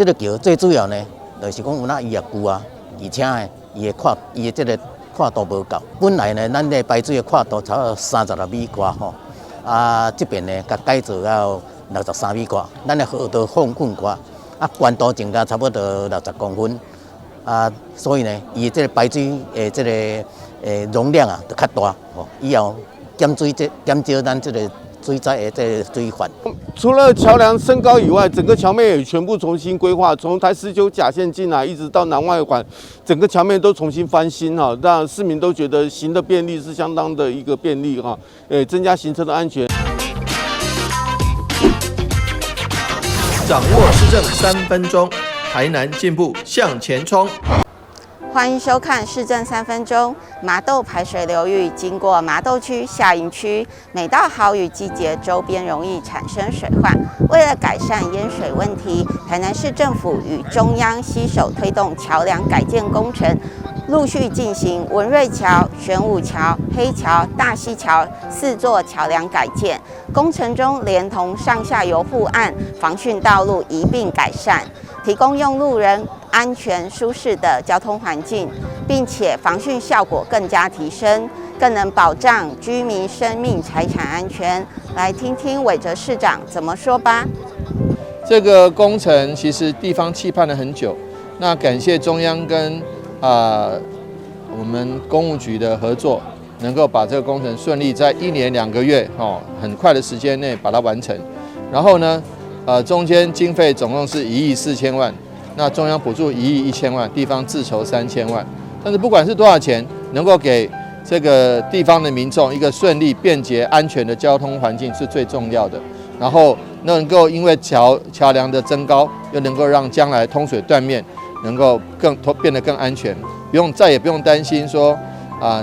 这个桥最主要呢，就是讲有哪伊也旧啊，而且呢，伊的这个跨度无够。本来呢，咱的排水的跨度差不多36米宽吼，这边呢，甲改造到63米宽，咱的河道放宽宽，宽度增加差不多60公分，所以呢，伊这个排水这个容量就较大，以后减少咱这个水灾的这个水患。除了桥梁升高以外，整个桥面也全部重新规划，从台19甲线进来，一直到南外环，整个桥面都重新翻新哈，让市民都觉得行的便利是相当的一个便利哈，增加行车的安全。掌握市政3分钟，台南进步向前冲。欢迎收看市政3分钟。麻豆排水流域经过麻豆区、下营区，每到豪雨季节，周边容易产生水患。为了改善淹水问题，台南市政府与中央携手推动桥梁改建工程，陆续进行文瑞桥、玄武桥、黑桥、大溪桥4座桥梁改建。工程中连同上下游护岸、防汛道路一并改善，提供用路人安全舒适的交通环境，并且防汛效果更加提升，更能保障居民生命财产安全。来听听韦哲市长怎么说吧。这个工程其实地方期盼了很久，那感谢中央跟我们公务局的合作，能够把这个工程顺利在1年2个月很快的时间内把它完成。然后呢，中间经费总共是1亿4千万。那中央补助1亿1千万，地方自筹3千万。但是不管是多少钱，能够给这个地方的民众一个顺利、便捷、安全的交通环境是最重要的。然后能够因为桥梁的增高，又能够让将来通水断面能够变得更安全，再也不用担心说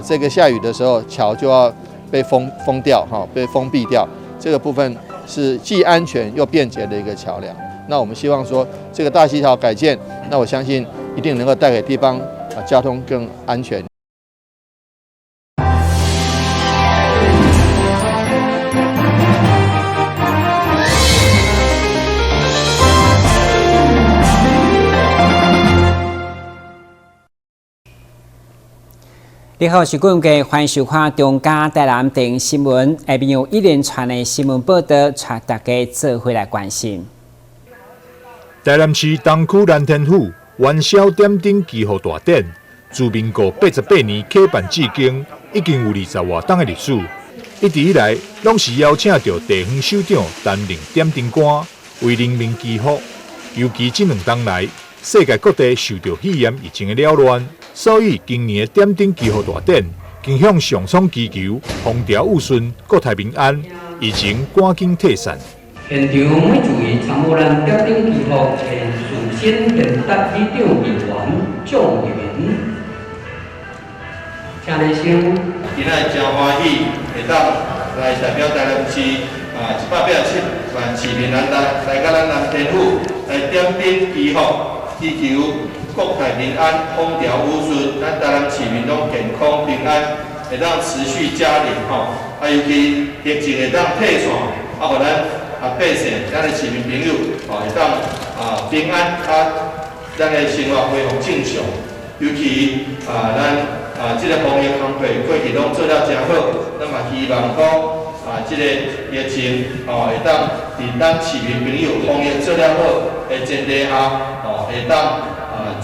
这个下雨的时候桥就要被封掉被封闭掉。这个部分是既安全又便捷的一个桥梁。那我们希望说，这个大溪桥改建，那我相信一定能够带给地方交通更安全。你好，是观众，欢迎收看中嘉台南电视新闻。下面有一连串的新闻报道，带大家做回来关心。台南市东区蓝天府元宵点灯祈福大典，自民国88年开办至今，已经有20多档的历史。一直以来，拢是邀请到地方首长担任点灯官，为人民祈福。尤其这2档来，世界各地受到肺炎疫情的扰乱，所以今年的点灯祈福大典，更向上苍祈求风调雨顺、国泰民安，疫情赶紧退散。现场每一位参与咱点灯祈福的事先献达里长议员状元，请你先。今仔真欢喜，会当来代表台南市187万市民来到咱南天府来点灯祈福，祈求国泰民安、风调雨顺，咱台南市民拢健康平安，会当持续加力尤其疫情会当退散，互咱百姓，咱的市民朋友会当平安，咱的生活恢复正常。尤其咱这个防疫工作过去拢做了真好，咱嘛希望讲这个疫情会当伫咱市民朋友防疫做了好的前提下，会当早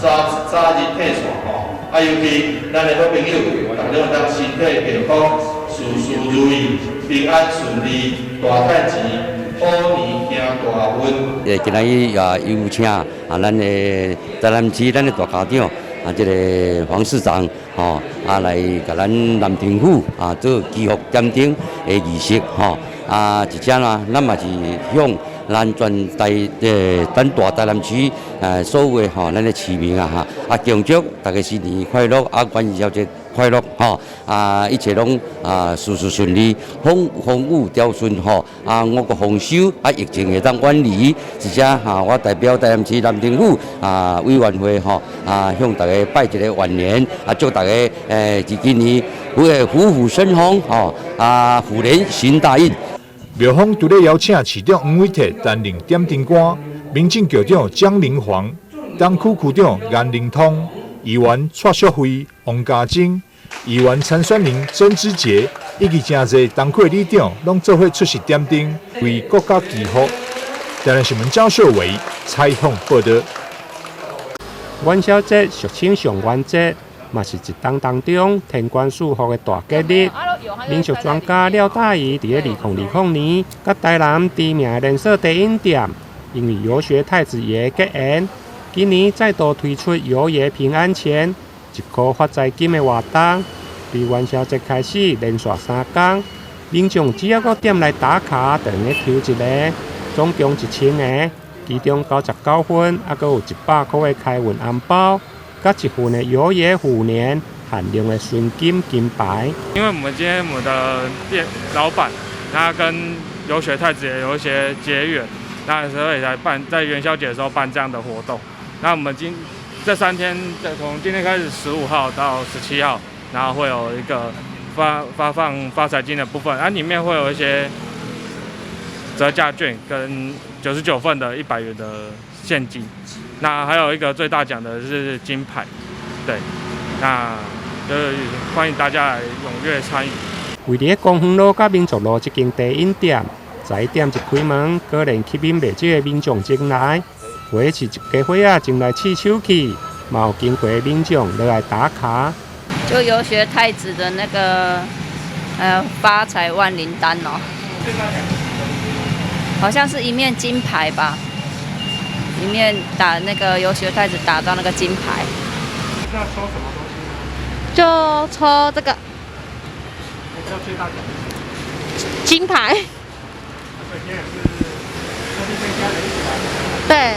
日退散尤其咱的好朋友，大家会当身体健康，事事如意，平安顺利，大赚钱。好年行大运。今仔日也有请咱的台南市咱的大家长这个黄市长来甲咱南天府做祈福点灯的仪式一只啦，咱嘛是向咱咱大台南区所有的咱的市民恭祝大家新年快乐元宵节快乐一切拢事事顺利，风雨调顺我个丰收疫情会当远离，而且我代表台南市南天府委员会向大家拜一个元年祝大家今年虎虎生风虎年行大运。庙方除了邀请市长黄伟哲担任点灯官，民政局长江凌煌、东区区长颜灵通、议员蔡淑慧、王家珍、议员参选人曾之杰以及真侪东区里长，拢做伙出席点灯，为国家祈福。台南新闻赵秀伟采访报道。元宵节俗称上元节，嘛是一冬当中天官赐福的大节日。民俗专家廖大仪伫2020年，甲台南知名的连锁茶饮店，因为游学太子爷结缘，今年再度推出游爷平安钱1块发财金的活动。từ元宵节开始，连续3天，民众只要到店来打卡，就用抽一个，总共1000个，其中99份，还佫有100块的开运红包，甲1份的游爷虎年限量的纯金金牌。因为我们今天我们的店老板，他跟游学太子也有一些结缘，那所以才在元宵节的时候办这样的活动。那我们这3天，从今天开始15号到17号。然后会有一个发放发财金的部分，里面会有一些折价券跟99份的100元的现金，那还有一个最大奖的是金牌，对，那就是欢迎大家来踊跃参与。位伫公园路甲民族路这间茶饮店，早点一开门，果然吸引袂少的民众进来，或是一家伙仔进来试手气，嘛有经过的民众落来打卡。就游学太子的那个发财万灵丹哦，好像是一面金牌吧，一面打那个游学太子打到那个金牌。那抽什么东西？就抽这个。要最大奖金牌。所以今天也是特地跟家人一起来。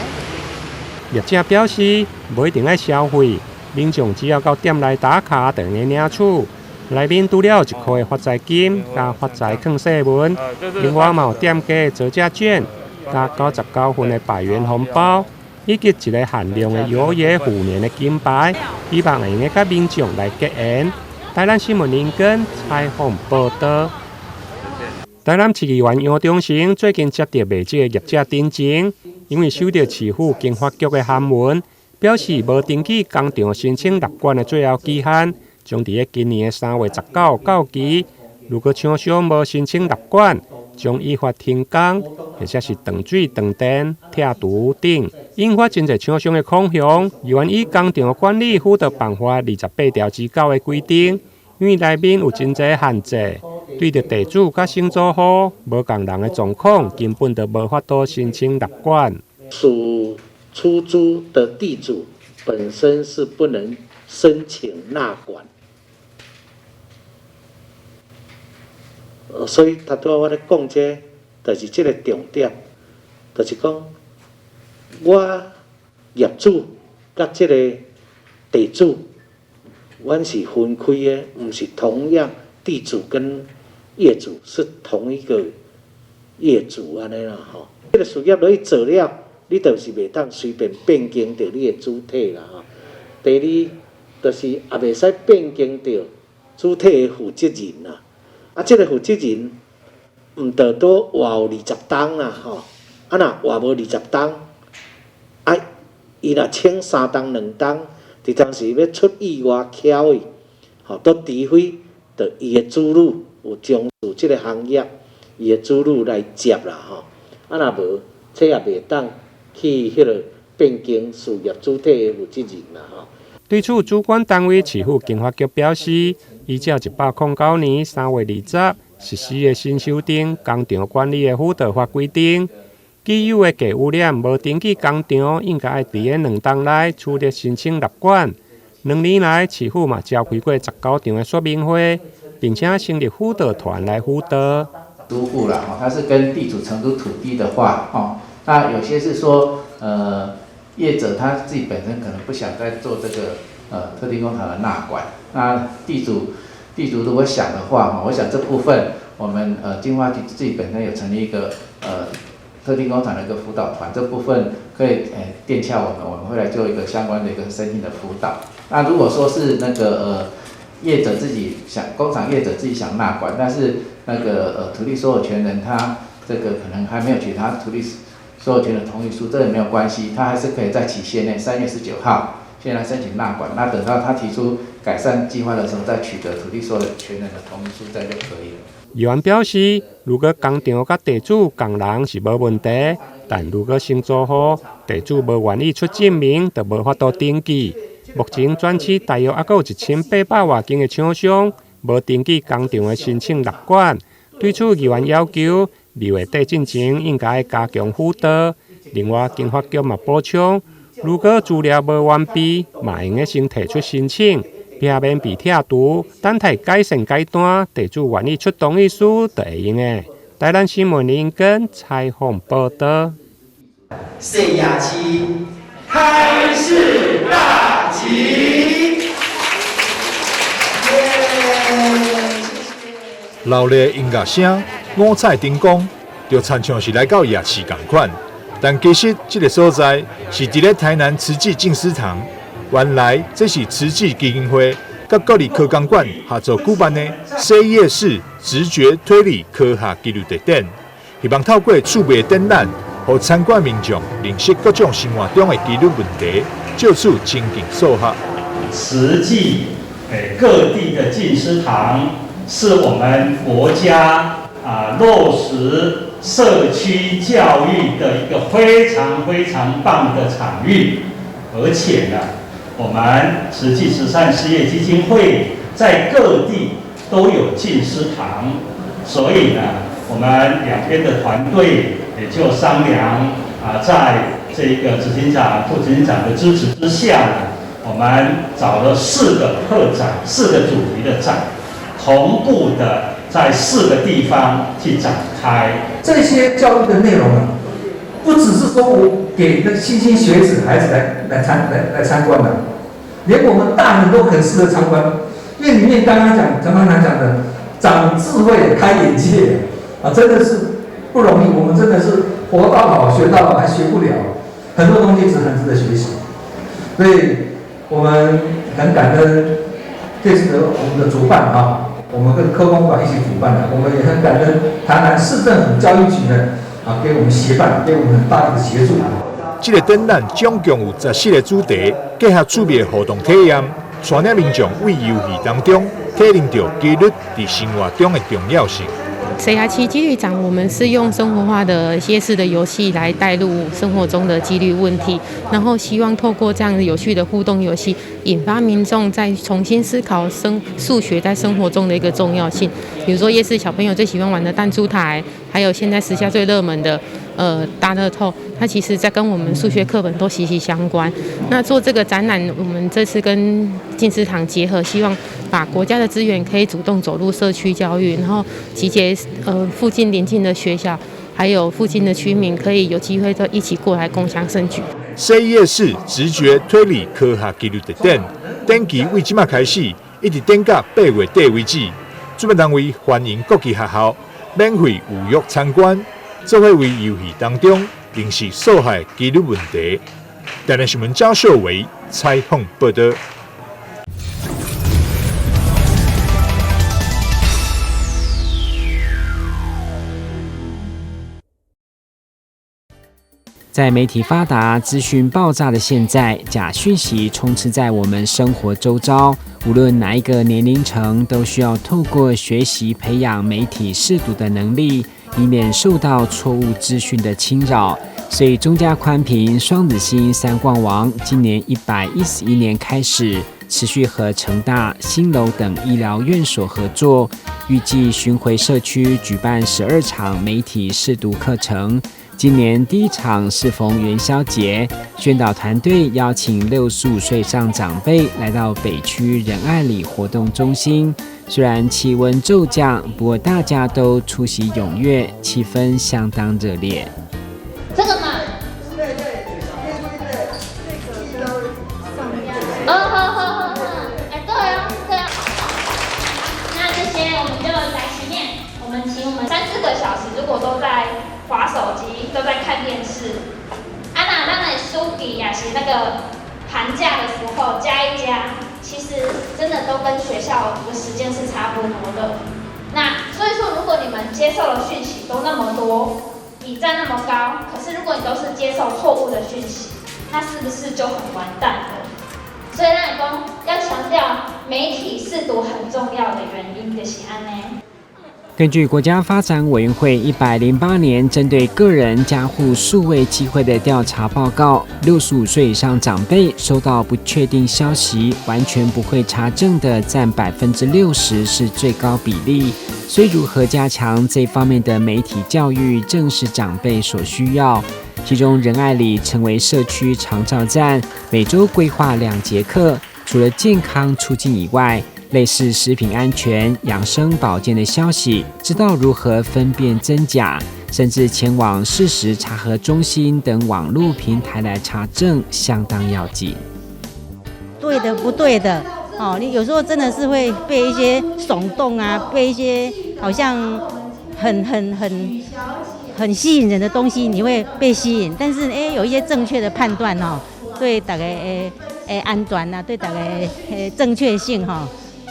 对。业者表示，不一定要消费。民众只要到店内打卡，就能领取。内面除了1块发财金、加发财藏细文，另外嘛有店家的折价券、加99份的100元红包，以及一个限量的游爷虎年的金牌，希望会用甲民众来结缘。台南新闻林根采访报道。台南市议员杨忠成最近接到卖酒的业者申请，因为收到市府经发局的函文。表示无登记工厂申请立管的最后期限，将伫今年3月19到期。如果厂商无申请立管，将依法停工，或者是断水、断电、拆除等，引发真侪厂商的恐慌。原以工厂管理辅导办法28条之9的规定，因为内面有真侪限制，对着地主甲承租户无共人的状况，根本就无法度申请立管。出租的地主本身是不能申请纳管，所以他对我咧讲这，就是这个重点，就是讲我业主甲这个地主，阮是分开的，不是同样地主跟业主是同一个业主安尼啦吼。这个事业落去做了。你就是袂当随便变更到你的主体啦吼。第二，就是也袂使变更到主体的负责人啦。这个负责人毋得多活有20档啦吼。若活无20档，伊若请3档2档，伫当时要出意外巧的，都除非着伊的子女有从事这个行业，伊的子女来接啦吼。若无，这也袂当。去迄个变更事业主体的负责人啦吼。对此，主管单位市府经发局表示，依照109年3月20实施的新修订工厂管理的辅导法规定，既有的低污染无登记工厂，应该伫2档内处理申请立管。2年来，市府嘛召开过19场的说明会，并且成立辅导团来辅导。租户啦，他是跟地主承租土地的话，那有些是说，业者他自己本身可能不想再做这个特定工厂的纳管。那地主如果想的话，我想这部分我们经发局自己本身有成立一个特定工厂的一个辅导团，这部分可以电洽我们会来做一个相关的一个申请的辅导。那如果说是那个业者自己工厂业者自己想纳管，但是那个土地所有权人他这个可能还没有取他土地所有权的同意书，这也没有关系，他还是可以在期限内3月19号先来申请纳管，那等到他提出改善计划的时候，再取得土地所有权人的同意书，这样就可以了。议员表示，如果工厂甲地主工人是无问题，但如果承租户地主无愿意出证明，就无法度登记。目前全市大约还有1800多间的厂商无登记工厂的申请纳管。对此，议员要求2月底进前应该加强辅导。另外，经发局嘛补充，如果资料无完备，嘛用先提出申请。避免被拆除，等待改善阶段，地主愿意出同意书就会用的。台南新闻林根采访报道。谁呀七开市大吉！热烈音乐声、五彩灯光，就亲像是来到夜市同款。但其实这个所在是伫咧台南慈济静思堂。原来这是慈济基金会甲国立科工馆合作举办的世夜市直觉推理科学纪律特展，希望透过趣味展览，让参观民众认识各种生活中的纪律问题，就此亲近所学。慈济各地的静思堂是我们国家落实社区教育的一个非常棒的场域，而且呢，我们慈济慈善事业基金会在各地都有静思堂，所以呢，我们两边的团队也就商量在这个执行长、副执行长的支持之下呢，我们找了4个特展、4个主题的展，同步的在4个地方去展开。这些教育的内容啊，不只是说我给那新兴学子孩子来参观的，连我们大人都很适合参观，因为里面刚刚讲的长智慧、开眼界真的是不容易。我们真的是活到老学到老，还学不了，很多东西是很值得学习。所以我们很感恩这次的我们的主办我们跟科工馆一起主办的，我们也很感恩台南市政府教育局呢给我们协办，给我们很大力的协助。这个展览总共有14个主题，结合趣味活动体验，带领民众为游戏当中体认到纪律在生活中的重要性。谁呀七纪律长，我们是用生活化的夜市的游戏来带入生活中的纪律问题，然后希望透过这样的有趣的互动游戏，引发民众再重新思考数学在生活中的一个重要性。比如说夜市小朋友最喜欢玩的弹珠台，还有现在时下最热门的大乐透，它其实在跟我们数学课本都息息相关。那做这个展览，我们这次跟静思堂结合，希望把国家的资源可以主动走入社区教育，然后集结附近邻近的学校，还有附近的居民，可以有机会都一起过来共襄盛举。世夜市直觉推理科学纪律特展，展期为即马开始，一直展到8月底为止。主办单位欢迎各级学校免费预约参观，做伙为游戏当中认识所害纪律问题。台南新闻张秀维采访报道。在媒体发达、资讯爆炸的现在，假讯息充斥在我们生活周遭。无论哪一个年龄层，都需要透过学习培养媒体识读的能力，以免受到错误资讯的侵扰。所以，中嘉宽频、双子星、三冠王今年111年开始，持续和成大、新楼等医疗院所合作，预计巡回社区举办12场媒体识读课程。今年第1场适逢元宵节，宣导团队邀请65岁上长辈来到北区仁爱里活动中心。虽然气温骤降，不过大家都出席踊跃，气氛相当热烈。这个嘛，对，好，对啊。那这些我们就来实验，我们3-4个小时，如果都在滑手机，都在看电视。那书笔也是那个寒假的时候加一加，其实真的都跟学校的时间是差不多的。那所以说，如果你们接受的讯息都那么多，比占那么高，可是如果你都是接受错误的讯息，那是不是就很完蛋了？所以咱讲要强调媒体识读很重要的原因就是安尼。根据国家发展委员会108年针对个人家户数位机会的调查报告，65岁以上长辈收到不确定消息完全不会查证的占60%，是最高比例。所以如何加强这方面的媒体教育，正是长辈所需要。其中仁爱里成为社区长照站，每周规划2节课，除了健康促进以外，类似食品安全、养生保健的消息，知道如何分辨真假，甚至前往事实查核中心等网络平台来查证，相当要紧。对的，不对的，你有时候真的是会被一些耸动啊，被一些好像很吸引人的东西，你会被吸引。但是有一些正确的判断对大家安全啊，对大家正确性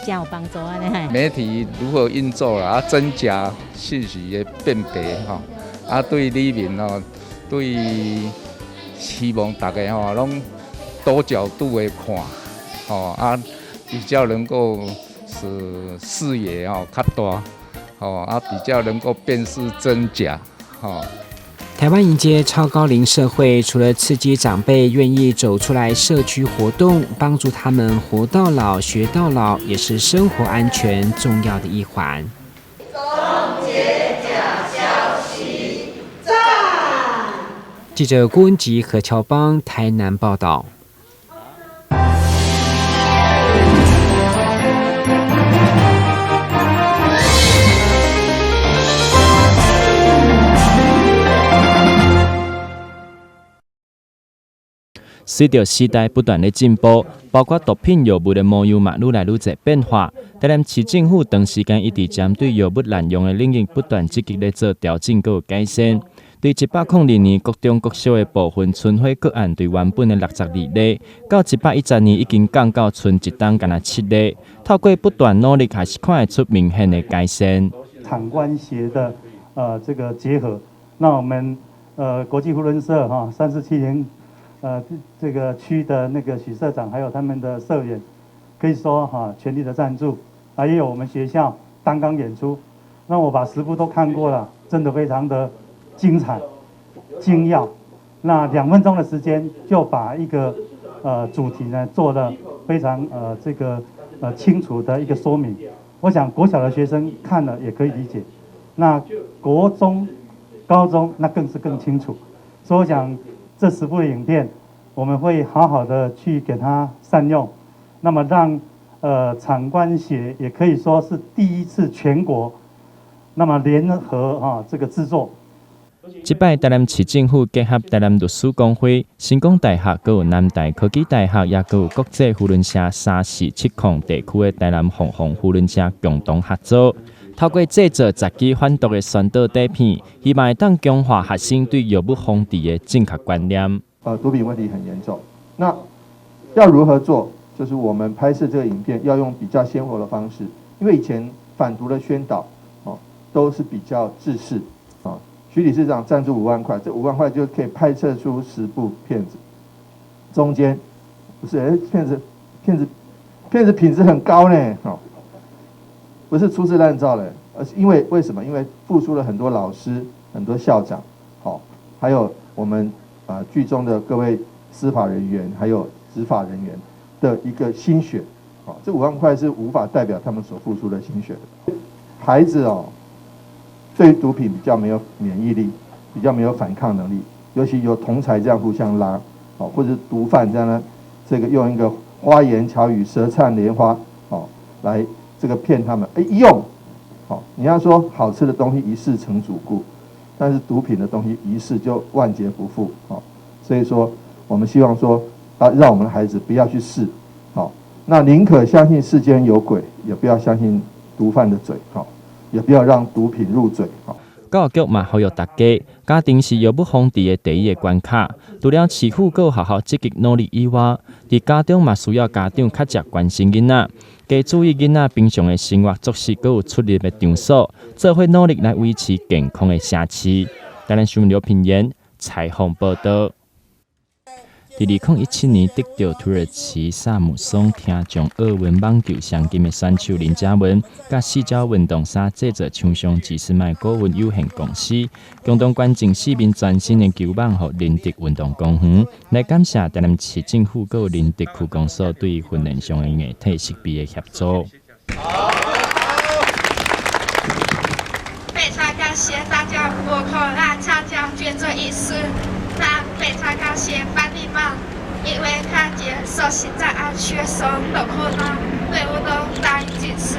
真有帮助啊！媒体如何运作啦，真假信息的辨别对里面对希望大家拢多角度的看比较能够使视野较大比较能够辨识真假台湾迎接超高龄社会，除了刺激长辈愿意走出来社区活动，帮助他们活到老学到老，也是生活安全重要的一环。终结假消息，赞！记者郭文吉、何乔邦台南报道。随着时代不断的进步，包括毒品药物的模样嘛愈来愈侪变化。台南市政府长时间一直针对药物滥用的领域不断积极地做调整和改善。对102年各中各小的部分存货个案，对原本的62例，到110年已经降到剩一档敢若7例。透过不断努力，还是看得出明显的改善。产官协的这个结合，那我们国际扶轮社347这个区的那个许社长，还有他们的社员，可以说全力的赞助，也有我们学校担纲演出。那我把10部都看过了，真的非常的精彩、精要。那2分钟的时间就把一个主题呢做了非常清楚的一个说明。我想国小的学生看了也可以理解，那国中、高中那更是更清楚。所以我想。这10部的影片，我们会好好的去给它善用，那么让产官协也可以说是第一次全国，那么联合这个制作。这摆台南市政府结合台南律师公会、成功大学、还有南大科技大学，也还有国际扶轮社3470地区的台南凤凰扶轮社共同合作。透过制作10支反毒的宣导底片，希望当强化学生对药物防治的正确观念。毒品问题很严重，那要如何做？就是我们拍摄这个影片要用比较鲜活的方式，因为以前反毒的宣导都是比较制式徐理事长赞助5万块，这5万块就可以拍摄出10部片子，中间不是片子品质很高呢不是粗制滥造的，而是因为为什么？因为付出了很多老师、很多校长，还有我们剧中的各位司法人员，还有执法人员的一个心血，这5万块是无法代表他们所付出的心血的。孩子对毒品比较没有免疫力，比较没有反抗能力，尤其有同侪这样互相拉，或者毒贩这样呢，这个用一个花言巧语、舌灿莲花，来。这个骗他们，一用，你要说好吃的东西一试成主顾，但是毒品的东西一试就万劫不复，所以说我们希望说让我们的孩子不要去试，那宁可相信世间有鬼，也不要相信毒贩的嘴，也不要让毒品入嘴。教育局嘛呼吁大家，家庭是药物防治的第一个关卡。除了市府和学校积极努力以外，伫家中嘛需要家长较加关心囡仔，加注意囡仔平常的生活作息，还有出入的场所，做伙努力来维持健康的社区。台南新闻刘品言采访报道。2017年得到土耳其萨姆松听障奥运网球奖金的选手林嘉文，甲四角运动衫制作厂商吉斯麦股份有限公司，共同捐赠4名全新的球网予林德运动公园，来感谢台南市政府和林德区公所对训练上的硬体设备的协助。非常感谢大家拨空来参加捐赠仪式。那非常感谢班里们，因为看见受刑在案学生的苦难，对我都答应支持，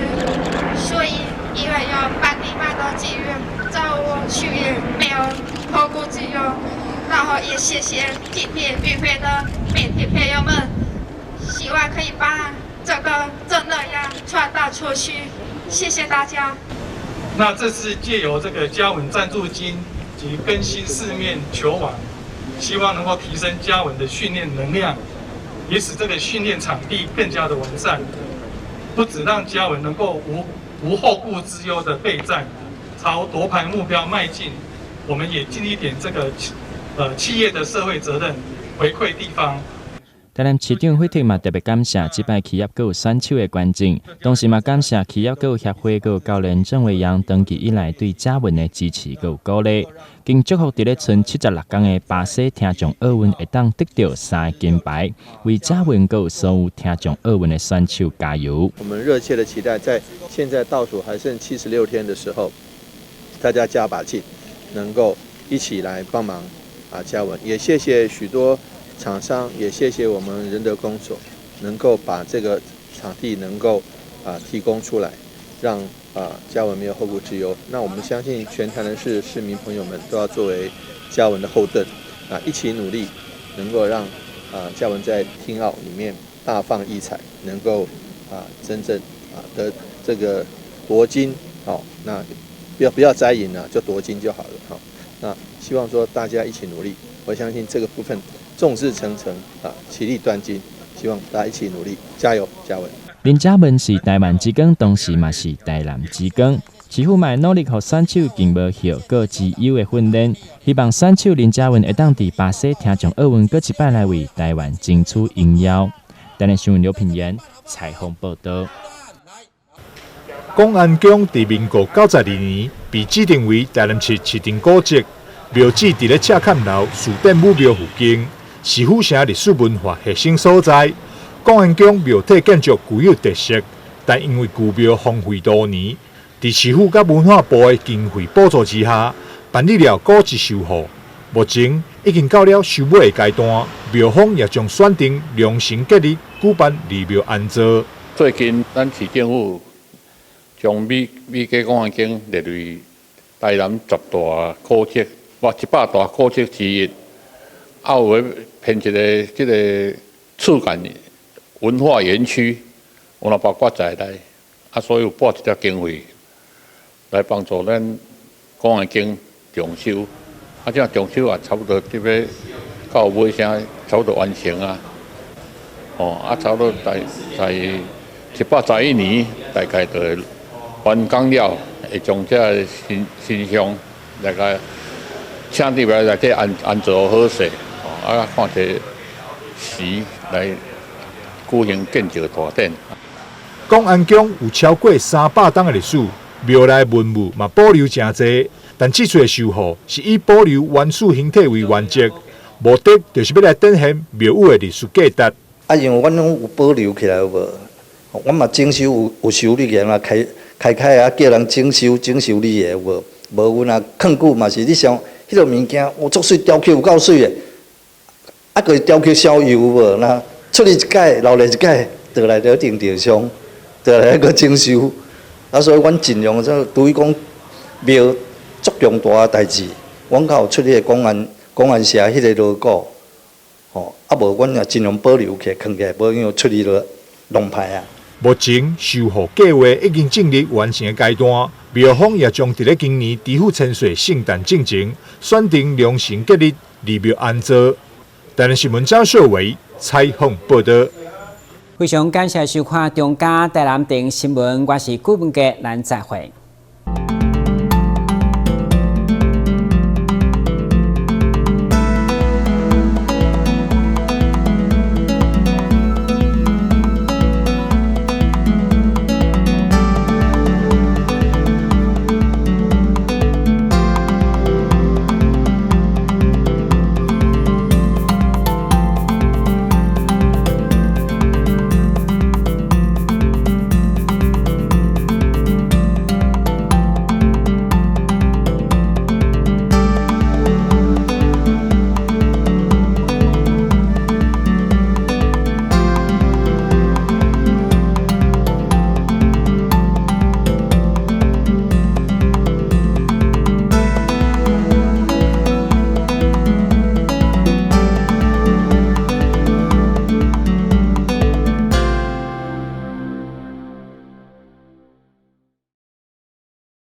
所以因为有班里们的给予，让我学业没有后顾之忧。然后也谢谢今天与会的媒体朋友们，希望可以把这个正能量传达出去。谢谢大家。那这次借由这个嘉文赞助金及更新四面球网，希望能够提升嘉文的训练能量，也使这个训练场地更加的完善，不只让嘉文能够无后顾之忧的备战，朝夺牌目标迈进。我们也尽一点这个企业的社会责任，回馈地方。台南市长会特嘛特别感谢这摆企业佮有选手的捐赠，同时嘛感谢企业佮有协会佮有教练郑伟阳长期以来对嘉文的支持佮有鼓励，并祝福伫咧剩76天的巴西听障奥运会当得到3个金牌，为嘉文佮有所有听障奥运的选手加油。我们热切的期待，在现在倒数还剩76天的时候，大家加把劲，能够一起来帮忙嘉文。也谢谢许多厂商，也谢谢我们仁德公所，能够把这个场地能够提供出来，让嘉文没有后顾之忧。那我们相信全台南市市民朋友们都要作为嘉文的后盾一起努力，能够让嘉文在听奥里面大放异彩，能够真正得这个夺金。好，那不要摘银就夺金就好了。好，那希望说大家一起努力，我相信这个部分众志成城其利断金，希望大家一起努力，加油，嘉文。林嘉文是台湾之光，同时嘛是台南之光。市府嘛努力让选手经无效个自由的训练，希望选手林嘉文会当伫巴西听障奥运搁一摆来为台湾争取荣耀。台南新闻刘品言采访报道。公安宫伫民国92年被指定为台南市市定古迹，庙址伫咧赤坎楼树顶武庙附近，是府城历史文化核心所在。公安宫庙体建筑具有特色，但因为旧庙荒废多年，伫市府甲文化部的经费补助之下，办理了古迹修复。目前已经到了收尾的阶段，庙方也将选定良辰吉日举办立庙安坐。最近咱市政府将美佳公安宫列为台南10大古迹，或100大古迹之一，有编一个这个触感文化园区，有包括在内，所以有拨一条经费来帮助咱公安宫重修，这重修也差不多这边到尾声差不多完成啊，差不多在111年大概就完工了，会将这新乡来个请入来内底安坐好势，看这时来举行建筑大典。公安宫有超过300年的历史，庙内文物嘛保留真济，但这次的修复是以保留原始形体为原则，目的就是要来展现庙宇的历史价值。因为阮拢有保留起来有无？阮嘛整修有修理个嘛开叫人整修理个有无？无阮啊囥久嘛是你像迄个物件，有足水雕刻有够水个，个雕刻小油有无？那出去一改，留来一改，倒来就定地上，倒来个整修。所以阮尽量对于讲庙足重大个代志，阮较有出迄个公安社迄个 logo。无阮也尽量保留起来，藏起来，无因为出去就弄歹啊。目前修复计划已经进入完成的阶段，庙方也将伫咧今年知府千岁圣诞进前，选定良辰吉日立庙安坐。台南新闻张秀伟采访报道。非常感谢收看中嘉台南电新闻，我是顾文杰，咱再会。